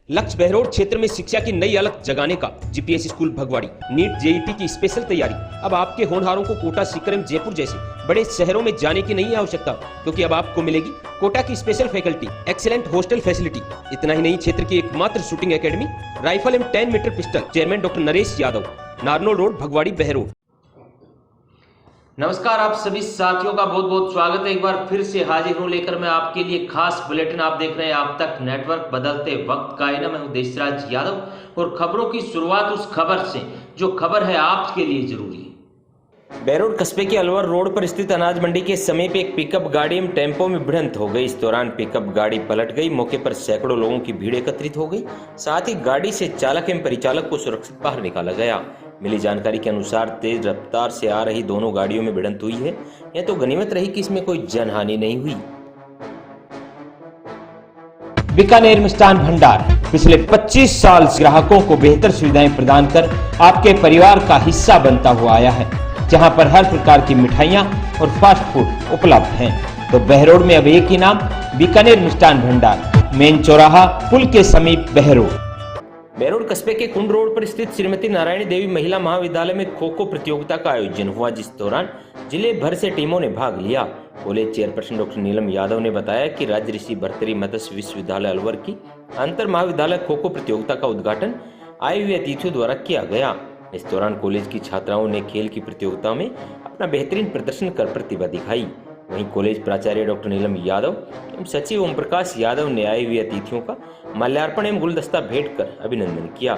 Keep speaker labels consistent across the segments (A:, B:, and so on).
A: लक्ष्य बहरोड क्षेत्र में शिक्षा की नई अलग जगाने का। GPS school Bhagwadi NEET JET की स्पेशल तैयारी। अब आपके होनहारों को कोटा, सीकरम, जयपुर जैसे बड़े शहरों में जाने की नहीं आवश्यकता, क्योंकि अब आपको मिलेगी कोटा की special faculty, excellent hostel facility. इतना ही नहीं, क्षेत्र की एकमात्र शूटिंग एकेडमी, राइफल एवं 10 metre pistol. Chairman doctor Naresh Yadav, Narnaul road, Bhagwadi, Behror. नमस्कार, आप सभी साथियों का बहुत बहुत स्वागत है। एक बार फिर से हाजिर हूं लेकर मैं आपके लिए खास बुलेटिन। आप देख रहे हैं आप तक नेटवर्क, बदलते वक्त का आईना। मैं हूं देशराज यादव और खबरों की शुरुआत उस खबर से जो खबर है आपके लिए जरूरी है। बहरोड कस्बे के अलवर रोड पर स्थित अनाज मंडी के समीप एक पिकअप गाड़ी एवं टेम्पो में भिड़ंत हो गई। इस दौरान पिकअप गाड़ी पलट गई। मौके पर सैकड़ों लोगों की भीड़ एकत्रित हो गई। साथ ही गाड़ी से चालक एवं परिचालक को सुरक्षित बाहर निकाला गया। मिली जानकारी के अनुसार तेज रफ्तार से आ रही दोनों गाड़ियों में भिड़ंत हुई है। यह तो गनीमत रही कि इसमें कोई जनहानि नहीं हुई। बीकानेर मिष्ठान भंडार पिछले 25 साल से ग्राहकों को बेहतर सुविधाएं प्रदान कर आपके परिवार का हिस्सा बनता हुआ आया है, जहां पर हर प्रकार की मिठाइयां और फास्ट फूड उपलब्ध हैं। तो बहरोड में अब एक ही नाम, बीकानेर मिष्ठान भंडार, मेन चौराहा, पुल के समीप, बहरोड। बहरोड कस्बे के कुंड रोड पर स्थित श्रीमती नारायणी देवी महिला महाविद्यालय में खो खो प्रतियोगिता का आयोजन हुआ, जिस दौरान जिले भर से टीमों ने भाग लिया। कॉलेज चेयरपर्सन डॉक्टर नीलम यादव ने बताया कि राज्य ऋषि भर्तृहरि मत्स्य विश्वविद्यालय अलवर की अंतर महाविद्यालय खो खो प्रतियोगिता का उद्घाटन आए हुए अतिथियों द्वारा किया गया। इस दौरान कॉलेज की छात्राओं ने खेल की प्रतियोगिता में अपना बेहतरीन प्रदर्शन कर प्रतिभा दिखाई। वहीं कॉलेज प्राचार्य डॉक्टर नीलम यादव एवं सचिव ओम प्रकाश यादव ने आए हुए अतिथियों का माल्यार्पण एवं गुलदस्ता भेंट कर अभिनंदन किया।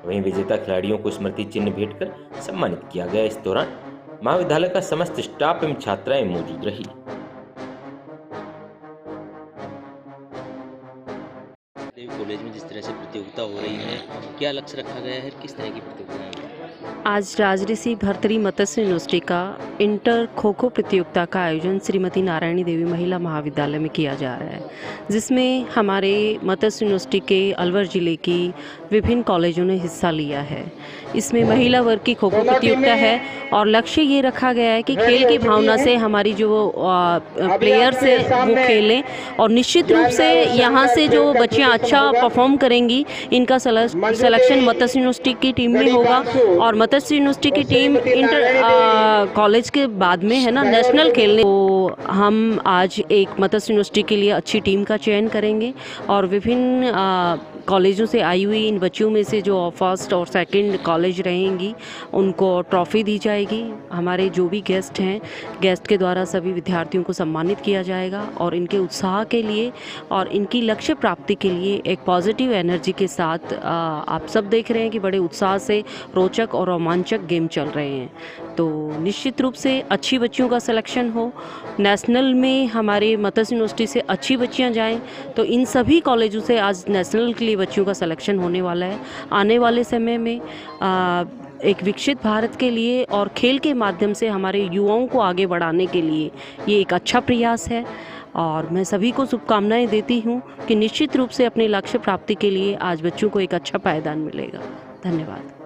A: वहीं विजेता खिलाड़ियों को स्मृति चिन्ह भेंट कर सम्मानित किया गया। इस दौरान महाविद्यालय का समस्त स्टाफ एवं छात्राएं मौजूद रही।
B: कॉलेज में जिस तरह से प्रतियोगिता हो रही है, क्या लक्ष्य रखा गया है, किस तरह की प्रतियोगिता है?
C: आज राजऋषि भर्तृहरि मत्स्य यूनिवर्सिटी का इंटर खो खो प्रतियोगिता का आयोजन श्रीमती नारायणी देवी महिला महाविद्यालय में किया जा रहा है, जिसमें हमारे मत्स्य यूनिवर्सिटी के अलवर जिले की विभिन्न कॉलेजों ने हिस्सा लिया है। इसमें महिला वर्ग की खो खो प्रतियोगिता है और लक्ष्य ये रखा गया है कि खेल की भावना से हमारी जो प्लेयर्स हैं वो खेलें और निश्चित रूप से यहाँ से जो बच्चियाँ अच्छा परफॉर्म करेंगी इनका सिलेक्शन मत्स्य यूनिवर्सिटी की टीम में होगा। और मत्स्य यूनिवर्सिटी की टीम इंटर कॉलेज के बाद में है ना नेशनल खेलने, तो हम आज एक मत्स्य यूनिवर्सिटी के लिए अच्छी टीम का चयन करेंगे और विभिन्न कॉलेजों से आई हुई इन बच्चियों में से जो फर्स्ट और सेकंड कॉलेज रहेंगी उनको ट्रॉफी दी जाएगी। हमारे जो भी गेस्ट हैं, गेस्ट के द्वारा सभी विद्यार्थियों को सम्मानित किया जाएगा और इनके उत्साह के लिए और इनकी लक्ष्य प्राप्ति के लिए एक पॉजिटिव एनर्जी के साथ आप सब देख रहे हैं कि बड़े उत्साह से रोचक और रोमांचक गेम चल रहे हैं। तो निश्चित रूप से अच्छी बच्चियों का सिलेक्शन हो, नेशनल में हमारे मत्स्य यूनिवर्सिटी से अच्छी बच्चियां जाएं, तो इन सभी कॉलेजों से आज नेशनल के लिए बच्चियों का सिलेक्शन होने वाला है। आने वाले समय में एक विकसित भारत के लिए और खेल के माध्यम से हमारे युवाओं को आगे बढ़ाने के लिए ये एक अच्छा प्रयास है और मैं सभी को शुभकामनाएं देती हूँ कि निश्चित रूप से अपने लक्ष्य प्राप्ति के लिए आज बच्चों को एक अच्छा पायदान मिलेगा। धन्यवाद।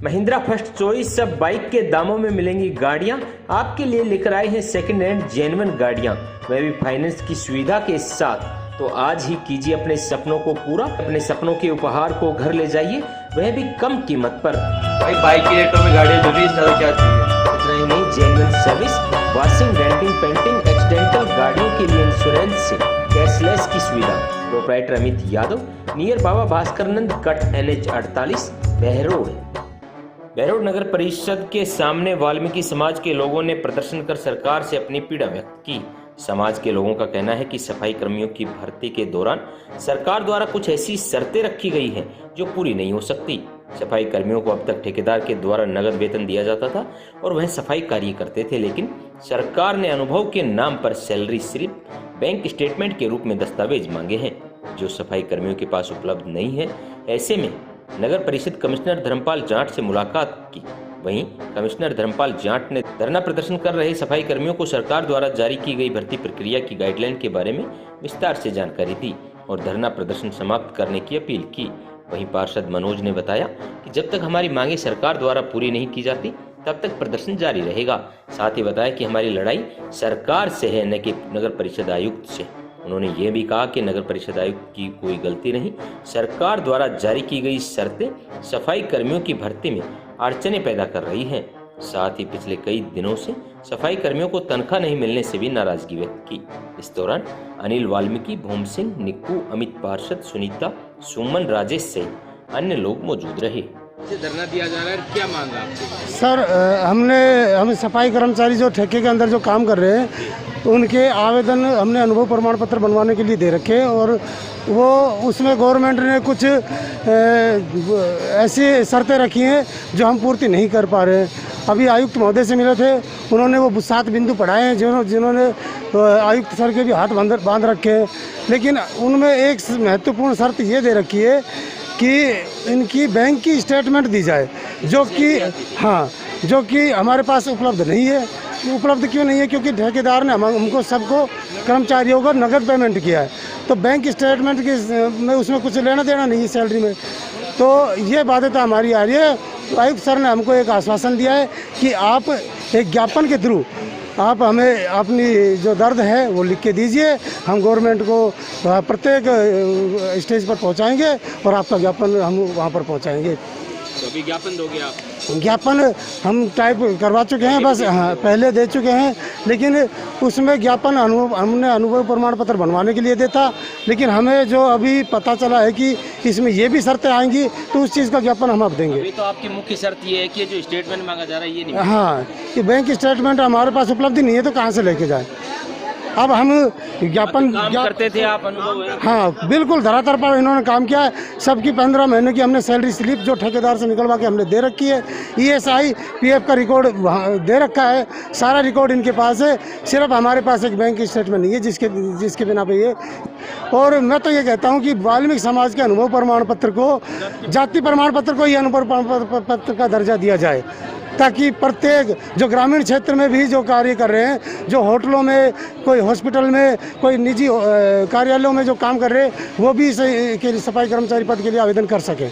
A: महिंद्रा फर्स्ट चॉइस सब बाइक के दामों में मिलेंगी गाड़ियां। आपके लिए लेकर आए हैं सेकंड हैंड जेन्युइन गाड़ियां, वह भी फाइनेंस की सुविधा के साथ। तो आज ही कीजिए अपने सपनों को पूरा। अपने सपनों के उपहार को घर ले जाइए, वह भी कम कीमत पर।
D: भाई बाइक के रेटों में गाड़ियां जरूरी है, क्या चाहिए?
A: इतना ही नहीं, genuine service, washing, denting, painting, accidental गाड़ियों के लिए इंश्योरेंस से कैशलेस की सुविधा। प्रोप्राइटर अमित यादव, नियर बाबा भास्करनंद कट NH 48, बहरोड। बहरोड नगर परिषद के सामने वाल्मीकि समाज के लोगों ने प्रदर्शन कर सरकार से अपनी पीड़ा व्यक्त की। समाज के लोगों का कहना है कि सफाई कर्मियों की भर्ती के दौरान सरकार द्वारा कुछ ऐसी शर्तें रखी गई हैं जो पूरी नहीं हो सकती। सफाई कर्मियों को अब तक ठेकेदार के द्वारा नगद वेतन दिया जाता था और वह सफाई कार्य करते थे, लेकिन सरकार ने अनुभव के नाम पर सैलरी स्लिप, बैंक स्टेटमेंट के रूप में दस्तावेज मांगे हैं, जो सफाई कर्मियों के पास उपलब्ध नहीं है। ऐसे में नगर परिषद कमिश्नर धर्मपाल जाट से मुलाकात की। वहीं कमिश्नर धर्मपाल जाट ने धरना प्रदर्शन कर रहे सफाई कर्मियों को सरकार द्वारा जारी की गई भर्ती प्रक्रिया की गाइडलाइन के बारे में विस्तार से जानकारी दी और धरना प्रदर्शन समाप्त करने की अपील की। वहीं पार्षद मनोज ने बताया कि जब तक हमारी मांगे सरकार द्वारा पूरी नहीं की जाती तब तक प्रदर्शन जारी रहेगा। साथ ही बताया कि हमारी लड़ाई सरकार से है, न कि नगर परिषद आयुक्त से। उन्होंने ये भी कहा कि नगर परिषद आयुक्त की कोई गलती नहीं, सरकार द्वारा जारी की गई शर्तें सफाई कर्मियों की भर्ती में अड़चनें पैदा कर रही हैं। साथ ही पिछले कई दिनों से सफाई कर्मियों को तनख्वाह नहीं मिलने से भी नाराजगी व्यक्त की। इस दौरान अनिल वाल्मीकि, भूम सिंह, निक्कू, अमित पार्षद, सुनीता, सुमन, राजेश से अन्य लोग मौजूद रहे।
B: धरना दिया जा रहा है, क्या मांग है आपसे?
E: सर, हम सफाई कर्मचारी जो ठेके के अंदर जो काम कर रहे हैं उनके आवेदन हमने अनुभव प्रमाण पत्र बनवाने के लिए दे रखे हैं और वो उसमें गवर्नमेंट ने कुछ ऐसी शर्तें रखी हैं जो हम पूर्ति नहीं कर पा रहे हैं। अभी आयुक्त महोदय से मिले थे, उन्होंने वो 7 बिंदु पढ़ाए हैं जिन्होंने आयुक्त सर के भी हाथ बांध रखे हैं, लेकिन उनमें एक महत्वपूर्ण शर्त ये दे रखी है कि इनकी बैंक की स्टेटमेंट दी जाए, जो कि हमारे पास उपलब्ध नहीं है। उपलब्ध क्यों नहीं है? क्योंकि ठेकेदार ने हमको सबको कर्मचारियों को नगद पेमेंट किया है, तो बैंक स्टेटमेंट में उसमें कुछ लेना देना नहीं है सैलरी में। तो ये बाध्यता हमारी आ रही है। आयुक्त सर ने हमको एक आश्वासन दिया है कि आप एक ज्ञापन के थ्रू आप हमें अपनी जो दर्द है वो लिख के दीजिए, हम गवर्नमेंट को प्रत्येक स्टेज पर पहुंचाएंगे और आपका ज्ञापन हम वहां पर पहुंचाएंगे।
B: तो अभी ज्ञापन दोगे आप?
E: ज्ञापन हम टाइप करवा चुके हैं, बस हाँ पहले दे चुके हैं, लेकिन उसमें ज्ञापन हमने अनुभव प्रमाण पत्र बनवाने के लिए देता, लेकिन हमें जो अभी पता चला है कि इसमें ये भी शर्तें आएंगी तो उस चीज़ का ज्ञापन हम अब देंगे।
B: अभी तो आपकी मुख्य शर्त ये है कि जो स्टेटमेंट मांगा जा रहा है ये नहीं।
E: हाँ, कि बैंक स्टेटमेंट हमारे पास उपलब्ध नहीं है तो कहाँ से लेके जाए। अब हम ज्ञापन
B: करते थे आप, अनुभव है?
E: हाँ बिल्कुल, धरातल पर इन्होंने काम किया है। सबकी 15 महीने की हमने सैलरी स्लिप जो ठेकेदार से निकलवा के हमने दे रखी है। ESI PF का रिकॉर्ड दे रखा है, सारा रिकॉर्ड इनके पास है। सिर्फ हमारे पास एक बैंक स्टेटमेंट नहीं है जिसके बिना पे ये। और मैं तो ये कहता हूँ कि वाल्मीकि समाज के अनुभव प्रमाण पत्र को जाति प्रमाण पत्र को ये अनुभव प्रमाण पत्र का दर्जा दिया जाए, ताकि प्रत्येक जो ग्रामीण क्षेत्र में भी जो कार्य कर रहे हैं, जो होटलों में, कोई हॉस्पिटल में, कोई निजी कार्यालयों में जो काम कर रहे हैं, वो भी सफाई कर्मचारी पद के लिए आवेदन कर सकें।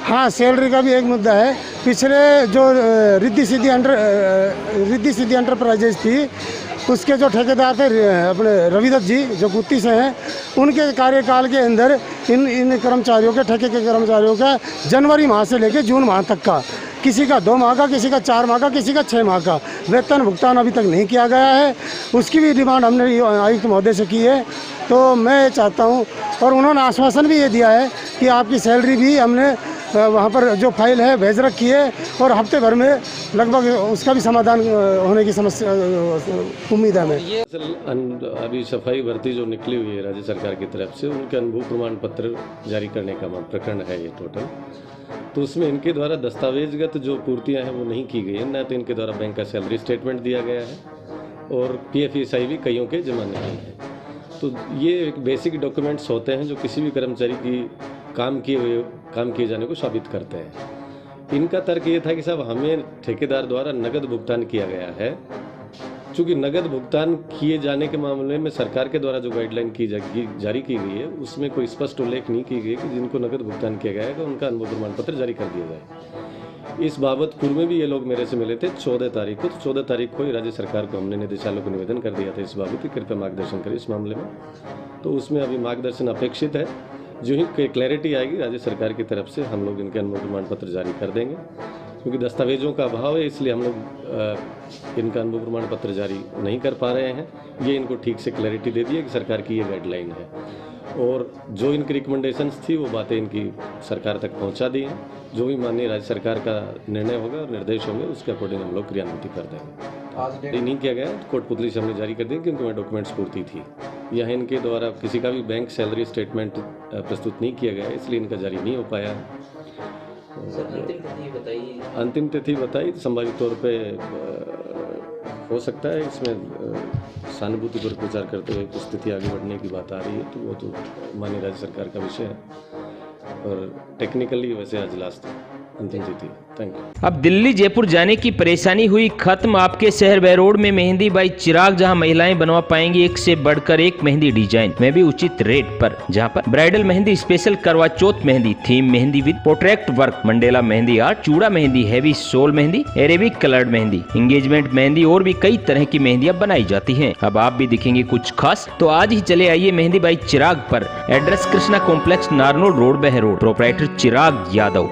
E: हाँ, सैलरी का भी एक मुद्दा है। पिछले जो रिद्धि सिद्धि एंटरप्राइजेज थी, उसके जो ठेकेदार थे अपने रविदत्त जी जो गुत्ती से हैं, उनके कार्यकाल के अंदर इन कर्मचारियों के, ठेके के कर्मचारियों का जनवरी माह से लेकर जून माह तक का, किसी का 2 माह का, किसी का 4 माह का, किसी का 6 माह का वेतन भुगतान अभी तक नहीं किया गया है। उसकी भी डिमांड हमने आयुक्त महोदय से की है। तो मैं चाहता हूँ, और उन्होंने आश्वासन भी ये दिया है कि आपकी सैलरी भी हमने वहाँ पर जो फाइल है भेज रखी है और हफ्ते भर में लगभग उसका भी समाधान होने की समस्या उम्मीद है हमें।
F: अभी सफाई भर्ती जो निकली हुई है राज्य सरकार की तरफ से, उनके अनुभव प्रमाण पत्र जारी करने का प्रकरण है ये टोटल। तो उसमें इनके द्वारा दस्तावेजगत जो पूर्तियां हैं वो नहीं की गई है। न तो इनके द्वारा बैंक का सैलरी स्टेटमेंट दिया गया है और PF ESI भी कईयों के जमा नहीं है। तो ये एक बेसिक डॉक्यूमेंट्स होते हैं जो किसी भी कर्मचारी की काम किए जाने को साबित करते हैं। इनका तर्क ये था कि साहब हमें ठेकेदार द्वारा नगद भुगतान किया गया है। चूँकि नगद भुगतान किए जाने के मामले में सरकार के द्वारा जो गाइडलाइन जारी की गई है, उसमें कोई स्पष्ट उल्लेख नहीं की गई कि जिनको नगद भुगतान किया गया है उनका अनुभव प्रमाण पत्र जारी कर दिया जाए। इस बाबत पूर्व में भी ये लोग मेरे से मिले थे 14 तारीख को। तो 14 तारीख को ही राज्य सरकार को हमने निदेशालय को निवेदन कर दिया था इस बाबत कि कृपया मार्गदर्शन करें इस मामले में। तो उसमें अभी मार्गदर्शन अपेक्षित है। जो ही क्लैरिटी आएगी राज्य सरकार की तरफ से हम लोग इनके अनुभव प्रमाण पत्र जारी कर देंगे। क्योंकि दस्तावेजों का अभाव है, इसलिए हम लोग इनका अनुभव प्रमाण पत्र जारी नहीं कर पा रहे हैं। ये इनको ठीक से क्लैरिटी दे दी है कि सरकार की ये गाइडलाइन है, और जो इनकी रिकमेंडेशंस थी वो बातें इनकी सरकार तक पहुंचा दी हैं। जो भी माननीय राज्य सरकार का निर्णय होगा और निर्देश होंगे उसके अकॉर्डिंग हम लोग क्रियान्वित कर देंगे। ये नहीं किया गया तो कोटपुतली से हमने जारी कर दी क्योंकि मैं डॉक्यूमेंट्स पूर्ति थी। यहाँ इनके द्वारा किसी का भी बैंक सैलरी स्टेटमेंट प्रस्तुत नहीं किया गया, इसलिए इनका जारी नहीं हो पाया है। अंतिम तिथि बताई संभावित तौर पे हो सकता है इसमें सहानुभूतिपूर्वक विचार करते हुए कुछ तिथि आगे बढ़ने की बात आ रही है, तो वो तो माननीय राज्य सरकार का विषय है। और टेक्निकली वैसे आज लास्ट अंतिम तिथि थैंक यू।
A: अब दिल्ली जयपुर जाने की परेशानी हुई खत्म। आपके शहर बहरोड में मेहंदी बाई चिराग, जहां महिलाएं बनवा पाएंगी एक से बढ़कर एक मेहंदी डिजाइन में भी उचित रेट पर, जहां पर bridal mehndi, special Karva Chauth mehndi, theme mehndi with portrait work, mandala mehndi art, chooda mehndi, heavy sole mehndi, Arabic coloured mehndi, engagement mehndi और भी कई तरह की मेहंदियां बनाई जाती हैं। अब आप भी दिखेंगे कुछ खास, तो आज ही चले आइए मेहंदी बाई चिराग पर। Address Krishna complex, Narnaul road, Behror. Proprietor Chirag Yadav.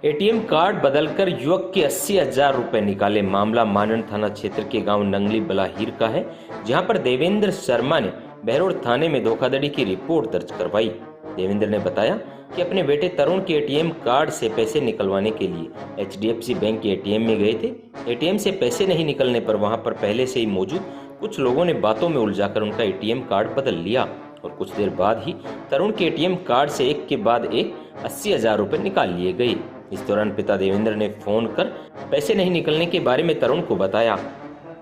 A: ATM card बदलकर युवक के 80,000 रुपए निकाले। मामला मानन थाना क्षेत्र के गांव नंगली बलाहीर का है, जहां पर देवेंद्र शर्मा ने बहरोड थाने में धोखाधड़ी की रिपोर्ट दर्ज करवाई। देवेंद्र ने बताया कि अपने बेटे तरुण के एटीएम कार्ड से पैसे निकलवाने के लिए HDFC बैंक के एटीएम में गए थे। एटीएम से पैसे नहीं निकलने पर वहां पर पहले से ही मौजूद कुछ लोगों ने बातों में उलझाकर उनका एटीएम कार्ड बदल लिया और कुछ देर बाद ही तरुण के एटीएम कार्ड से एक के बाद एक 80,000 रुपए निकाल लिए गए। इस दौरान पिता देवेंद्र ने फोन कर पैसे नहीं निकलने के बारे में तरुण को बताया।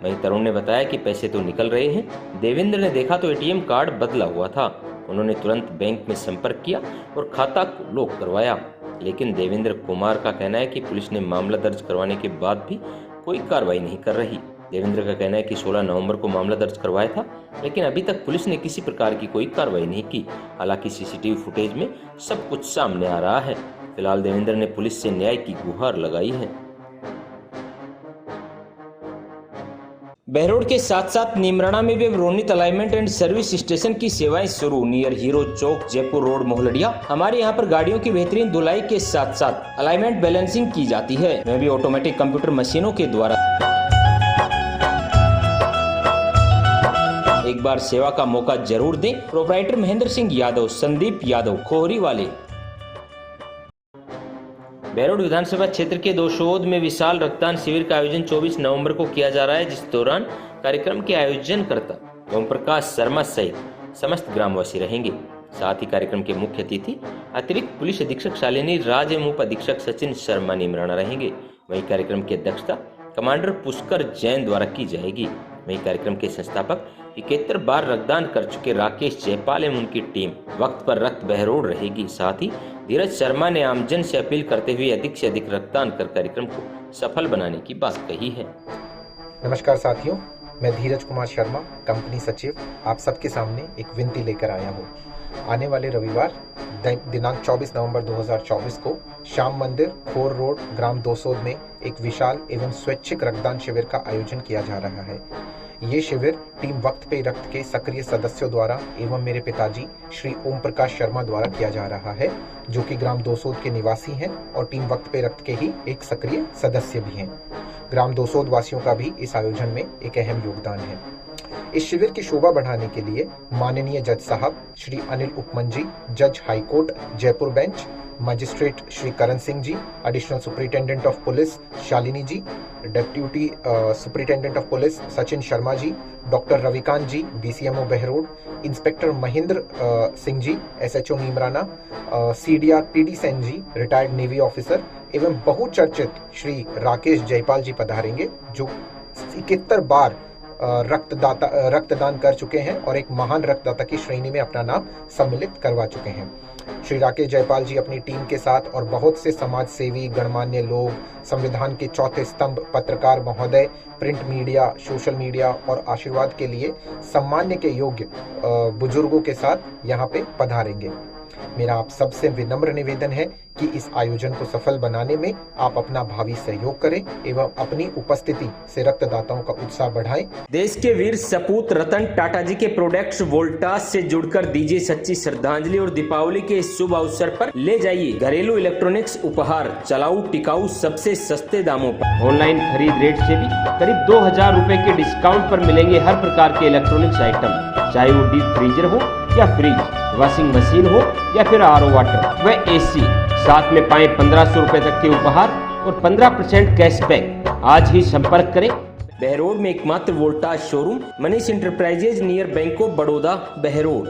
A: वहीं तरुण ने बताया कि पैसे तो निकल रहे हैं। देवेंद्र ने देखा तो एटीएम कार्ड बदला हुआ था। उन्होंने तुरंत बैंक में संपर्क किया और खाता को लॉक करवाया, लेकिन देवेंद्र कुमार का कहना है कि पुलिस ने मामला दर्ज करवाने के बाद भी कोई कार्रवाई नहीं कर रही। देवेंद्र का कहना है कि 16 नवंबर को मामला दर्ज करवाया था, लेकिन अभी तक पुलिस ने किसी प्रकार की कोई कार्रवाई नहीं की। हालांकि CCTV फुटेज में सब कुछ सामने आ रहा है। फिलहाल देवेंद्र ने पुलिस से न्याय की गुहार लगाई है। बहरोड के साथ साथ नीमराणा में भी Ronit alignment and service station की सेवाएं शुरू। नियर हीरो चौक, जयपुर रोड, मोहलडिया। हमारे यहाँ पर गाड़ियों की बेहतरीन धुलाई के साथ साथ अलाइनमेंट बैलेंसिंग की जाती है, वह भी ऑटोमेटिक कंप्यूटर मशीनों के द्वारा। एक बार सेवा का मौका जरूर दें। प्रोप्राइटर महेंद्र सिंह यादव, संदीप यादव, खोहरी वाले। बहरोड विधानसभा क्षेत्र के दोशोद में विशाल रक्तदान शिविर का आयोजन 24 नवंबर को किया जा रहा है, जिस दौरान कार्यक्रम के आयोजनकर्ता ओम प्रकाश शर्मा सहित समस्त ग्रामवासी रहेंगे। साथ ही कार्यक्रम के मुख्य अतिथि अतिरिक्त पुलिस अधीक्षक शालिनी राज एवं उप अधीक्षक सचिन शर्मा नीमराणा रहेंगे। वहीं कार्यक्रम की अध्यक्षता कमांडर पुष्कर जैन द्वारा की जाएगी। वहीं कार्यक्रम के संस्थापक 71 बार रक्तदान कर चुके राकेश जयपाल एवं उनकी टीम वक्त पर रक्त बहरोड रहेगी। साथ ही धीरज शर्मा ने आमजन से अपील करते हुए अधिक से अधिक रक्तदान कर कार्यक्रम को सफल बनाने की बात कही है।
G: नमस्कार साथियों, मैं धीरज कुमार शर्मा, कंपनी सचिव, आप सबके सामने एक विनती लेकर आया हूँ। आने वाले रविवार दिनांक 24 नवंबर 2024 को श्याम मंदिर, खोर रोड, ग्राम दोसोद में एक विशाल एवं स्वैच्छिक रक्तदान शिविर का आयोजन किया जा रहा है। ये शिविर टीम वक्त पे रक्त के सक्रिय सदस्यों द्वारा एवं मेरे पिताजी श्री ओम प्रकाश शर्मा द्वारा किया जा रहा है, जो कि ग्राम दोसोद के निवासी हैं और टीम वक्त पे रक्त के ही एक सक्रिय सदस्य भी हैं। ग्राम दोसोद वासियों का भी इस आयोजन में एक अहम योगदान है। इस शिविर की शोभा बढ़ाने के लिए माननीय जज साहब श्री अनिल उपमन जी, जज high court Jaipur bench, magistrate Shri Karan Singh ji, additional superintendent of police Shalini ji, deputy superintendent of police Sachin Sharma ji, doctor Ravikant ji, DCMO Behror, inspector Mahendra Singh ji, SHO Neemrana, CDR PD Sen ji, retired navy officer एवं बहुचर्चित श्री राकेश जयपाल जी पधारेंगे, जो 71 बार रक्तदान कर चुके हैं और एक महान रक्तदाता की श्रेणी में अपना नाम सम्मिलित करवा चुके हैं। श्री राकेश जयपाल जी अपनी टीम के साथ और बहुत से समाज सेवी, गणमान्य लोग, संविधान के चौथे स्तंभ, पत्रकार महोदय, प्रिंट मीडिया, सोशल मीडिया और आशीर्वाद के लिए सम्मान्य के योग्य बुजुर्गों के साथ यहाँ पे पधारेंगे। मेरा आप सबसे विनम्र निवेदन है कि इस आयोजन को सफल बनाने में आप अपना भावी सहयोग करें एवं अपनी उपस्थिति से रक्तदाताओं का उत्साह बढ़ाएं।
A: देश के वीर सपूत रतन टाटा जी के प्रोडक्ट्स वोल्टास से जुड़कर दीजिए सच्ची श्रद्धांजलि और दीपावली के इस शुभ अवसर पर ले जाइए घरेलू इलेक्ट्रॉनिक्स उपहार, चलाऊ, टिकाऊ, सबसे सस्ते दामों पर। ऑनलाइन खरीद रेट से भी करीब 2000 रुपए के डिस्काउंट पर मिलेंगे हर प्रकार के इलेक्ट्रॉनिक्स आइटम, चाहे वो डीप फ्रीजर हो या फ्रिज, वॉशिंग मशीन हो या फिर RO वाटर व AC। साथ में पाएं 1500 रुपए तक के उपहार और 15% कैशबैक। आज ही संपर्क करें। बहरोड में एकमात्र Voltas showroom, Manish enterprises, near bank of Baroda, Behror.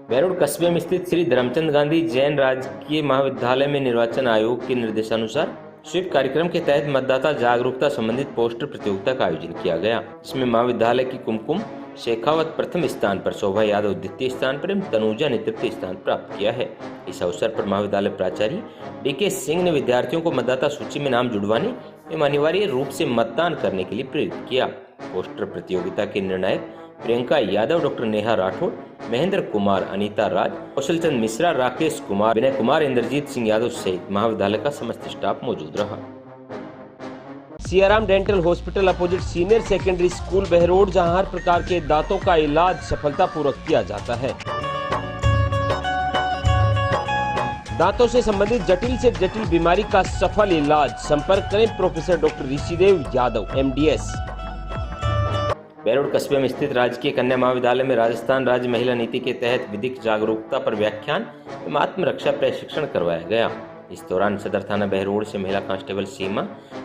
A: Behror कस्बे में स्थित श्री धर्मचंद गांधी जैन राजकीय महाविद्यालय में निर्वाचन आयोग के निर्देशानुसार स्वीप कार्यक्रम के तहत मतदाता जागरूकता संबंधित पोस्टर प्रतियोगिता का आयोजन किया गया, जिसमें महाविद्यालय की कुमकुम शेखावत प्रथम स्थान पर, शोभा यादव द्वितीय स्थान पर एवं तनुजा ने तृतीय स्थान प्राप्त किया है। इस अवसर पर महाविद्यालय प्राचार्य DK सिंह ने विद्यार्थियों को मतदाता सूची में नाम जुड़वाने एवं अनिवार्य रूप से मतदान करने के लिए प्रेरित किया। पोस्टर प्रतियोगिता के निर्णायक प्रियंका यादव, डॉक्टर नेहा राठौड़, महेंद्र कुमार, अनीता राज, कौशल चंद मिश्रा, राकेश कुमार, विनय कुमार, इंद्रजीत सिंह यादव सहित महाविद्यालय का समस्त स्टाफ मौजूद रहा। Siyaram dental hospital opposite senior secondary school Behror, जहां हर प्रकार के दांतों का इलाज सफलतापूर्वक किया जाता है। दांतों से संबंधित जटिल से जटिल बीमारी का सफल इलाज। संपर्क करें professor doctor Rishidev Yadav, MDS। Behror कस्बे में स्थित राजकीय कन्या महाविद्यालय में राजस्थान राज्य महिला नीति के तहत विधिक जागरूकता पर व्याख्यान एवं आत्मरक्षा प्रशिक्षण करवाया गया। इस दौरान सदर थाना बहरोड से महिला कांस्टेबल सीमा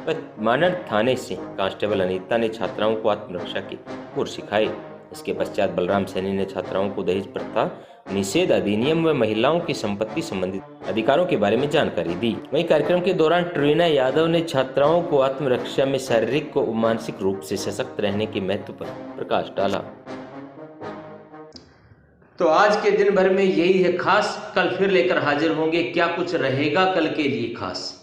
A: व मानड़ थाने से कांस्टेबल अनीता ने छात्राओं को आत्मरक्षा के गुर सिखाए। इसके पश्चात बलराम सैनी ने छात्राओं को दहेज प्रथा निषेध अधिनियम व महिलाओं की संपत्ति संबंधित अधिकारों के बारे में जानकारी दी। वहीं कार्यक्रम के दौरान ट्रीना यादव ने छात्राओं को आत्मरक्षा में शारीरिक व मानसिक रूप से सशक्त रहने के महत्व पर प्रकाश डाला। तो आज के दिन भर में यही है खास। कल फिर लेकर हाजिर होंगे। क्या कुछ रहेगा कल के लिए खास।